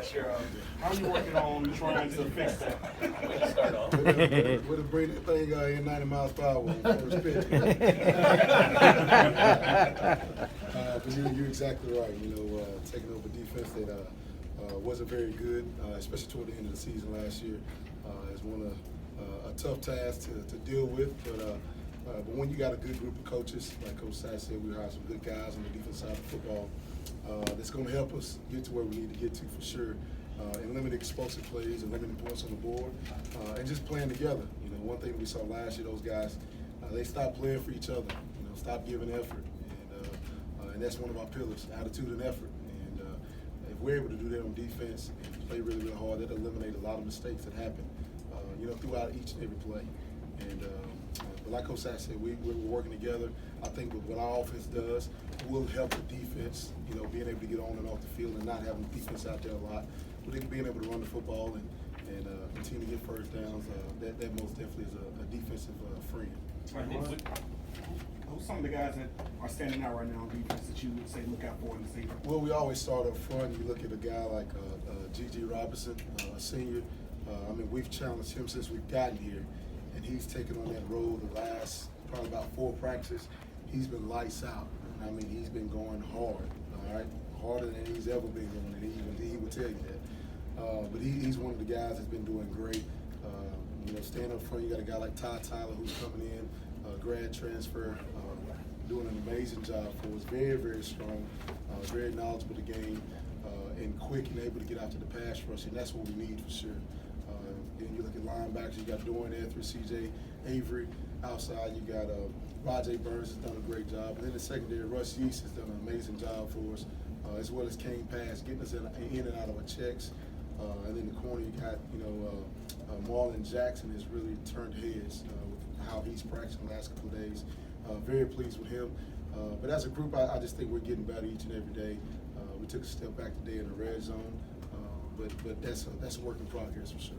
How are you working on trying to fix that? Start off. We're to bring that thing in 90 miles per hour on first pitch. But you're exactly right. Taking over defense that wasn't very good, especially toward the end of the season last year, is one of a tough task to deal with. But when you got a good group of coaches, like Coach Sass said, we hired some good guys on the defense side of football. That's going to help us get to where we need to get to for sure. And limit explosive plays and limiting points on the board, and just playing together. One thing we saw last year, those guys, they stopped playing for each other. Stopped giving effort, and that's one of our pillars: attitude and effort. And if we're able to do that on defense and play really, really hard, that eliminates a lot of mistakes that happen, throughout each and every play. And but like Coach Sack said, we're working together. I think with what our offense does will help the defense, being able to get on and off the field and not having the defense out there a lot. But being able to run the football and continue to get first downs, that most definitely is a defensive friend. Who's some of the guys that are standing out right now on defense that you would say look out for in the season? Well, we always start up front. You look at a guy like G.G. Robinson, a senior. We've challenged him since we've gotten here, and he's taken on that role the last probably about 4 practices. He's been lights out. He's been going hard, all right? Harder than he's ever been going, and he would tell you that. But he's one of the guys that's been doing great. Staying up front, you got a guy like Todd Tyler who's coming in, grad transfer, doing an amazing job for us. Very, very strong, very knowledgeable of the game, and quick and able to get out to the pass rush, and that's what we need for sure. Then you look at linebackers, you got Dorian Etheridge, C.J. Avery. Outside, you got Rajay Burns has done a great job. And then the secondary, Russ Yeast has done an amazing job for us, as well as Kane Pass, getting us in and out of our checks. And then the corner, you got, Marlon Jackson has really turned heads with how he's practicing the last couple of days. Very pleased with him. But as a group, I just think we're getting better each and every day. We took a step back today in the red zone, but that's a work in progress for sure.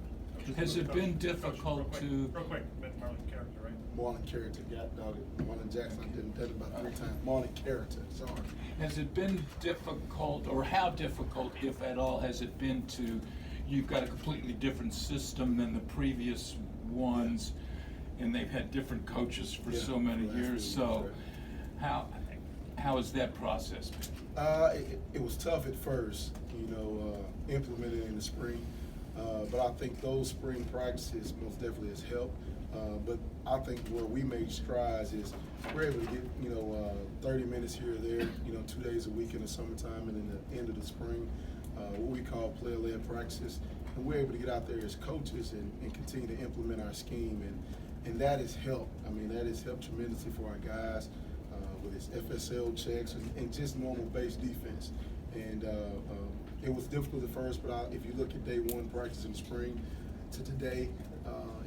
Has it been difficult to... Real quick, Marlon character, right? Marlon character, got dogged. Marlon Jackson, I did that about 3 times. Marlon character, sorry. Has it been difficult, or how difficult, if at all, has it been to, you've got a completely different system than the previous ones, and they've had different coaches for so many years, so how has that process been? It was tough at first, implemented in the spring. But I think those spring practices most definitely has helped. But I think where we made strides is we're able to get, 30 minutes here or there, 2 days a week in the summertime and in the end of the spring, what we call player-led practices. And we're able to get out there as coaches and continue to implement our scheme. And that has helped. That has helped tremendously for our guys with his FSL checks and just normal base defense. And it was difficult at first, but if you look at day 1 practice in the spring to today,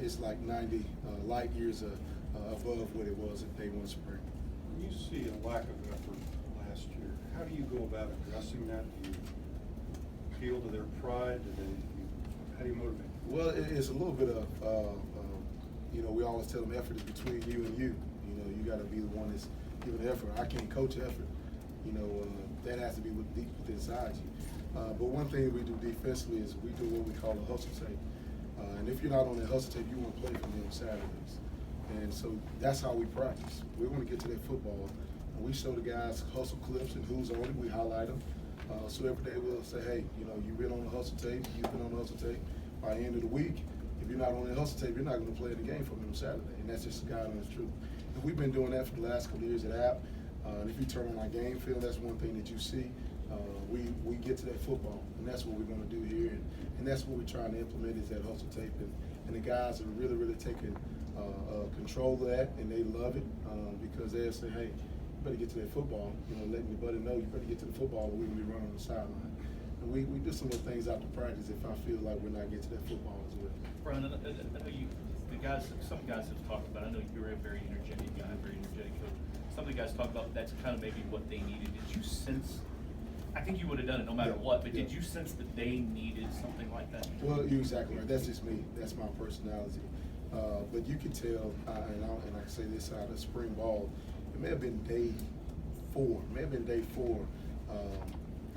it's like 90 light years above what it was at day 1 spring. When you see a lack of effort last year, how do you go about addressing that? Do you appeal to their pride? How do you motivate? Well, it's a little bit of, we always tell them effort is between you and you. You got to be the one that's giving effort. I can't coach effort. That has to be deep within inside you. But one thing we do defensively is we do what we call a hustle tape. And if you're not on that hustle tape, you won't play for me on Saturdays. And so that's how we practice. We want to get to that football. And we show the guys hustle clips and who's on it. We highlight them. So every day we'll say, hey, you've been on the hustle tape. You've been on the hustle tape. By the end of the week, if you're not on the hustle tape, you're not going to play the game for me on Saturday. And that's just the guidelines truth. And we've been doing that for the last couple of years at App. And if you turn on our game film, that's one thing that you see. We get to that football, and that's what we're going to do here, and that's what we're trying to implement is that hustle tape, and the guys are really, really taking control of that, and they love it because they'll say, hey, you better get to that football, letting your buddy know you better get to the football, or we're going to be running on the sideline. And we do some of those things after practice if I feel like we're not getting to that football as well. Bryan, I know some guys have talked about, I know you're a very energetic guy, very energetic coach. Some of the guys talk about that's kind of maybe what they needed. Did you sense, I think you would have done it no matter what, but did you sense that they needed something like that? Well, you're exactly right. That's just me. That's my personality. But you can tell, and I can say this out of spring ball, it may have been day 4.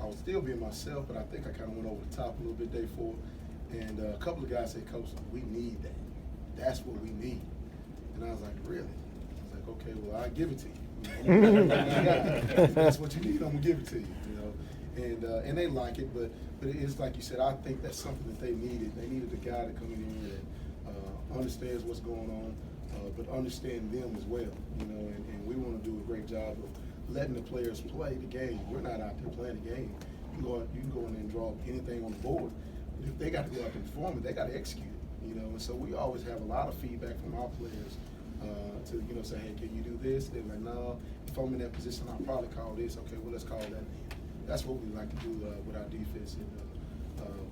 I was still being myself, but I think I kind of went over the top a little bit day 4. And a couple of guys said, Coach, we need that. That's what we need. And I was like, really? I was like, okay, well, I'll give it to you. That's what you need, I'm gonna give it to you. And they like it, but it's like you said, I think that's something that they needed. They needed a guy to come in here that understands what's going on, but understand them as well. And we want to do a great job of letting the players play the game. We're not out there playing the game. You can go in there and draw up anything on the board. But if they got to go out and perform it, they got to execute it. And so we always have a lot of feedback from our players to say, hey, can you do this? They're like, no. If I'm in that position, I'll probably call this. Okay, well, let's call that. That's what we like to do with our defense.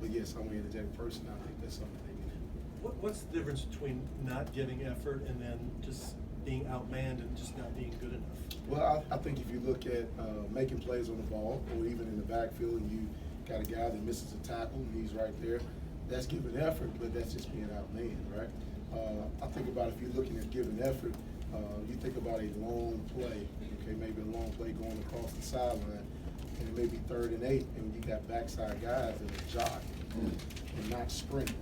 But yes, I'm an energetic person. I think that's something they need. What's the difference between not giving effort and then just being outmanned and just not being good enough? Well, I think if you look at making plays on the ball, or even in the backfield, and you got a guy that misses a tackle and he's right there, that's giving effort, but that's just being outmanned, right? I think about if you're looking at giving effort, you think about a long play, okay, maybe a long play going across the sideline, and it may be 3rd and 8, and you got backside guys that are jogging and not sprinting.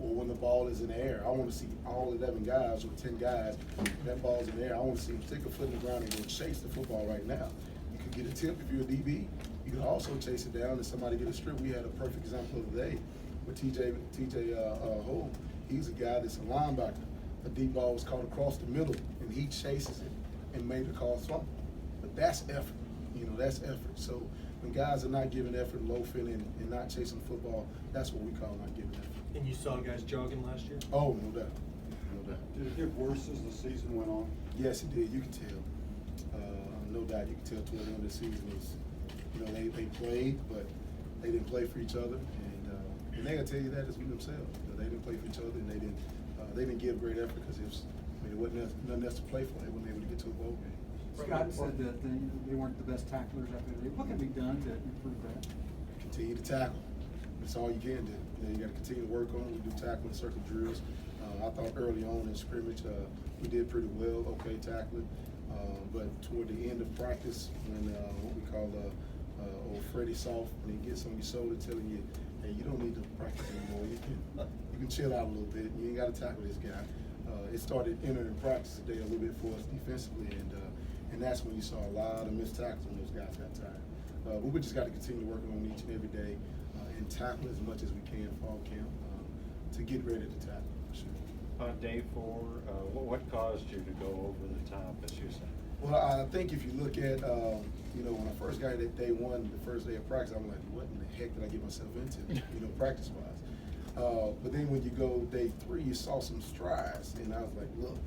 Or when the ball is in the air, I want to see all 11 guys or 10 guys, that ball's in the air, I want to see them stick a foot in the ground and go chase the football right now. You could get a tip if you're a DB. You can also chase it down and somebody get a strip. We had a perfect example of the day with TJ Hull. He's a guy that's a linebacker. A deep ball was caught across the middle, and he chases it and made the call fumble. But that's effort. That's effort. So when guys are not giving effort, loafing, and not chasing the football, that's what we call not giving effort. And you saw guys jogging last year? Oh, no doubt. No doubt. Did it get worse as the season went on? Yes, it did. You can tell. No doubt. You can tell toward the end of the season is, they played, but they didn't play for each other, and they gonna tell you that as we themselves. They didn't play for each other, and they didn't give great effort because it wasn't nothing else to play for. They weren't able to get to a bowl game. Scott said that they weren't the best tacklers out there. What can be done to improve that? Continue to tackle. That's all you can do. You got to continue to work on it. We do tackle and circle drills. I thought early on in scrimmage we did pretty well, okay tackling. But toward the end of practice, when what we call old Freddie Soft, when he gets on your shoulder telling you, hey, you don't need to practice anymore. You can chill out a little bit. You ain't got to tackle this guy. It started entering practice today a little bit for us defensively, and that's when you saw a lot of missed tackles when those guys got tired. But we just got to continue working on each and every day and tackle as much as we can fall camp to get ready to tackle, for sure. Day 4, what caused you to go over the top, as you say? Well, I think if you look at, when I first got it day 1, the first day of practice, I'm like, what in the heck did I get myself into, practice-wise? But then when you go day 3, you saw some strides, and I was like, look,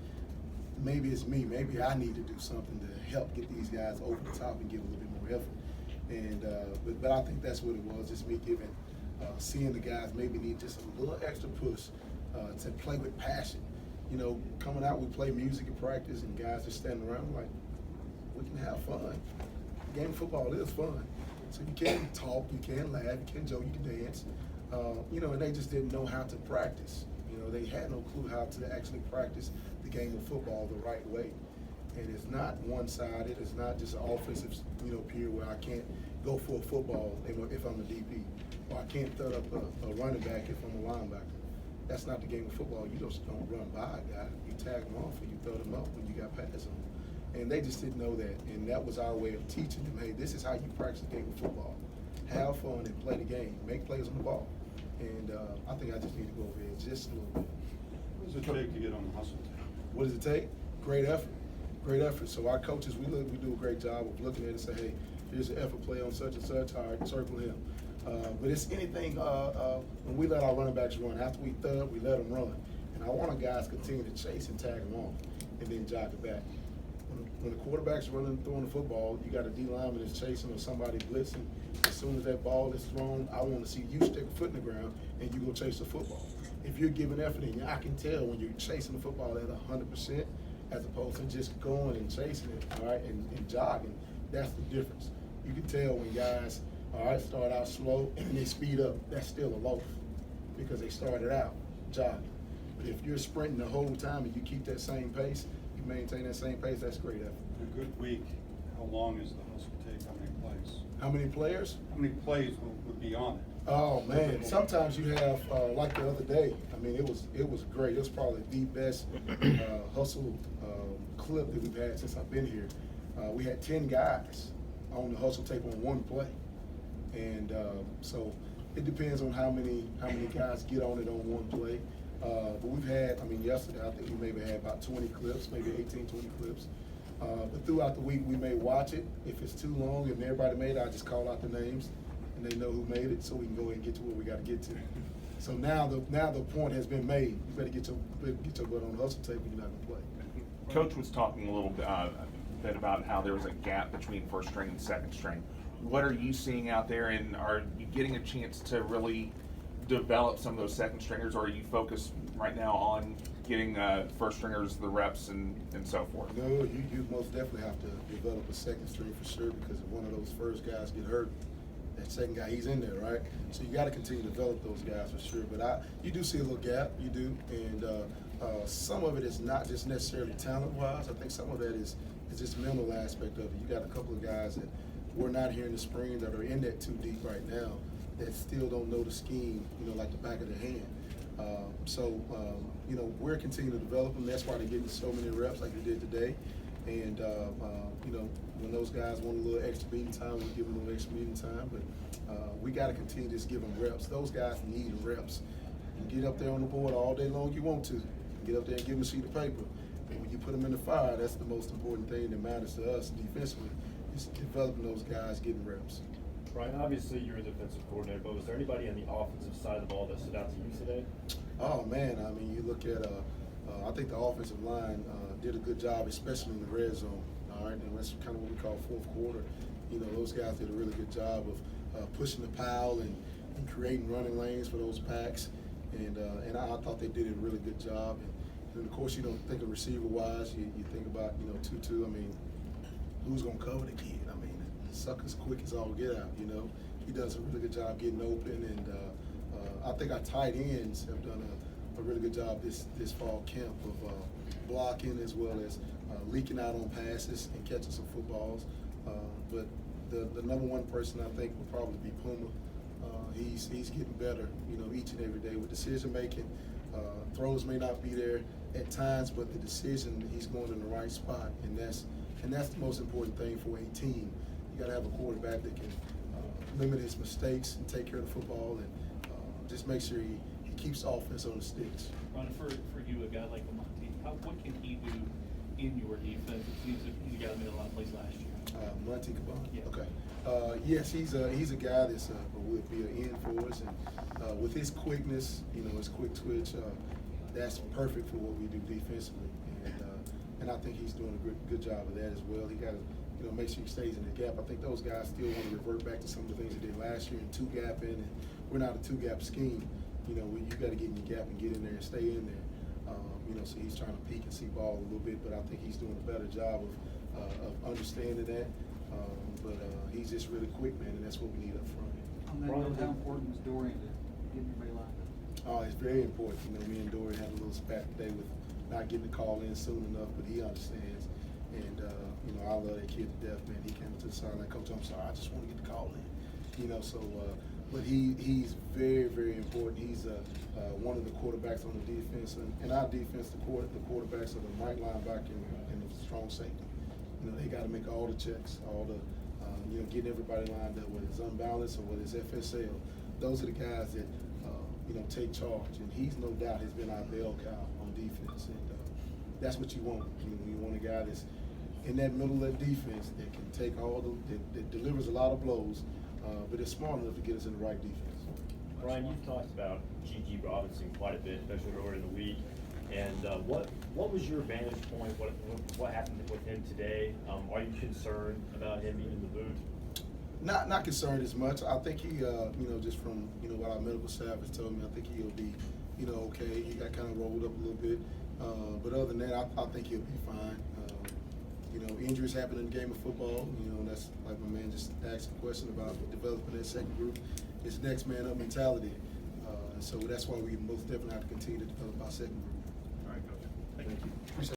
maybe it's me. Maybe I need to do something to help get these guys over the top and give a little bit more effort. And but I think that's what it was, just me seeing the guys maybe need just a little extra push to play with passion. Coming out, we play music at practice, and guys just standing around like, we can have fun. Game of football is fun. So you can talk, you can laugh, you can joke, you can dance. And they just didn't know how to practice. They had no clue how to actually practice the game of football the right way. And it's not one-sided. It's not just an offensive, period where I can't go for a football if I'm a DB, or I can't throw up a running back if I'm a linebacker. That's not the game of football. You just don't run by a guy. You tag them off, or you throw them up when you got pass on them. And they just didn't know that. And that was our way of teaching them, hey, this is how you practice the game of football. Have fun and play the game. Make plays on the ball. And I think I just need to go over there just a little bit. What does it take to get on the hustle team? What does it take? Great effort. Great effort. So our coaches, we do a great job of looking at it and say, hey, here's an effort play on such and such. All right, circle him. But it's anything when we let our running backs run. After we thud, we let them run. And I want our guys continue to chase and tag them off and then jog it back. When the quarterback's running, throwing the football, you got a D lineman that's chasing or somebody blitzing. As soon as that ball is thrown, I want to see you stick a foot in the ground and you go chase the football. If you're giving effort, and I can tell when you're chasing the football at 100%, as opposed to just going and chasing it, all right, and jogging. That's the difference. You can tell when guys, all right, start out slow and they speed up. That's still a loaf because they started out jogging. But if you're sprinting the whole time and you keep that same pace, you maintain that same pace, that's great effort. In a good week, how long is the hustle take? How many plays? How many players? How many plays would be on it? Oh man, sometimes you have like the other day. I mean, it was great. It was probably the best hustle clip that we've had since I've been here. We had 10 guys on the hustle tape on one play, and so it depends on how many guys get on it on one play. But we've had, I mean, yesterday I think we maybe had about 20 clips, maybe 18, 20 clips. But throughout the week we may watch it. If it's too long and everybody made it, I just call out the names and they know who made it, so we can go ahead and get to where we got to get to. So now the point has been made. You better get your butt on the hustle tape when you're not gonna play. Coach was talking a little bit about how there was a gap between first string and second string. What are you seeing out there, and are you getting a chance to really develop some of those second stringers, or are you focused right now on getting first stringers the reps and so forth? No, you most definitely have to develop a second string for sure, because if one of those first guys get hurt, that second guy, he's in there, right? So you got to continue to develop those guys for sure. But you do see a little gap, you do, and some of it is not just necessarily talent-wise. I think some of that is just mental aspect of it. You got a couple of guys that we're not here in the spring that are in that too deep right now that still don't know the scheme, like the back of their hand. We're continuing to develop them. That's why they're getting so many reps like they did today. And, when those guys want a little extra meeting time, we give them a little extra meeting time. But we got to continue to just give them reps. Those guys need reps. You can get up there on the board all day long you want to. Get up there and give them a sheet of paper. But when you put them in the fire, that's the most important thing that matters to us defensively, is developing those guys, getting reps. Bryan, obviously you're a defensive coordinator, but was there anybody on the offensive side of the ball that stood out to you today? Oh man, I mean, you look at, I think the offensive line did a good job, especially in the red zone. All right, and that's kind of what we call fourth quarter. Those guys did a really good job of pushing the pile and creating running lanes for those backs. And I thought they did a really good job. And of course, you don't think of receiver-wise. You think about, Tutu. I mean, who's going to cover the kid? I mean, the sucker's quick as all get out, He does a really good job getting open. And I think our tight ends have done a really good job this fall camp of blocking as well as leaking out on passes and catching some footballs. But the number one person I think would probably be Puma. He's getting better, each and every day with decision making. Throws may not be there at times, but the decision, he's going in the right spot, and that's the most important thing for a team. You got to have a quarterback that can limit his mistakes and take care of the football, and just make sure he keeps offense on the sticks. Ron, for you, a guy like Monty, what can he do in your defense? It seems that he got him in a lot of plays last year. Monty Cabana? Yeah. Okay. Yes, he's a guy that's would be an end for us, and with his quickness, his quick twitch, that's perfect for what we do defensively. And I think he's doing a good job of that as well. He got to make sure he stays in the gap. I think those guys still want to revert back to some of the things they did last year and two-gap in, and we're not a two-gap scheme. You got to get in your gap and get in there and stay in there. So he's trying to peek and see ball a little bit, but I think he's doing a better job of understanding that. But he's just really quick, man, and that's what we need up front. On that note, how important is Dorian to getting everybody lined up? Oh, it's very important. Me and Dorian had a little spat today with not getting the call in soon enough, but he understands. And I love that kid to death, man. He came to the sideline, Coach, I'm sorry, I just want to get the call in. But he's very, very important. He's one of the quarterbacks on the defense, and our defense, the quarterbacks are the right linebacker and the strong safety. They got to make all the checks, all the getting everybody lined up, whether it's unbalanced or whether it's FSL. Those are the guys that take charge, and he's no doubt has been our bell cow on defense, and that's what you want. You want a guy that's in that middle of that defense that can take that delivers a lot of blows, but is smart enough to get us in the right defense. Bryan, you've talked about G.G. Robinson quite a bit, especially earlier in the week. And what was your vantage point? What happened with him today? Are you concerned about him being in the boot? Not concerned as much. I think he, just from what our medical staff has told me, I think he'll be, okay. He got kind of rolled up a little bit, but other than that, I think he'll be fine. Injuries happen in the game of football. That's like my man just asked a question about developing that second group. It's next man up mentality. So that's why we most definitely have to continue to develop our second group.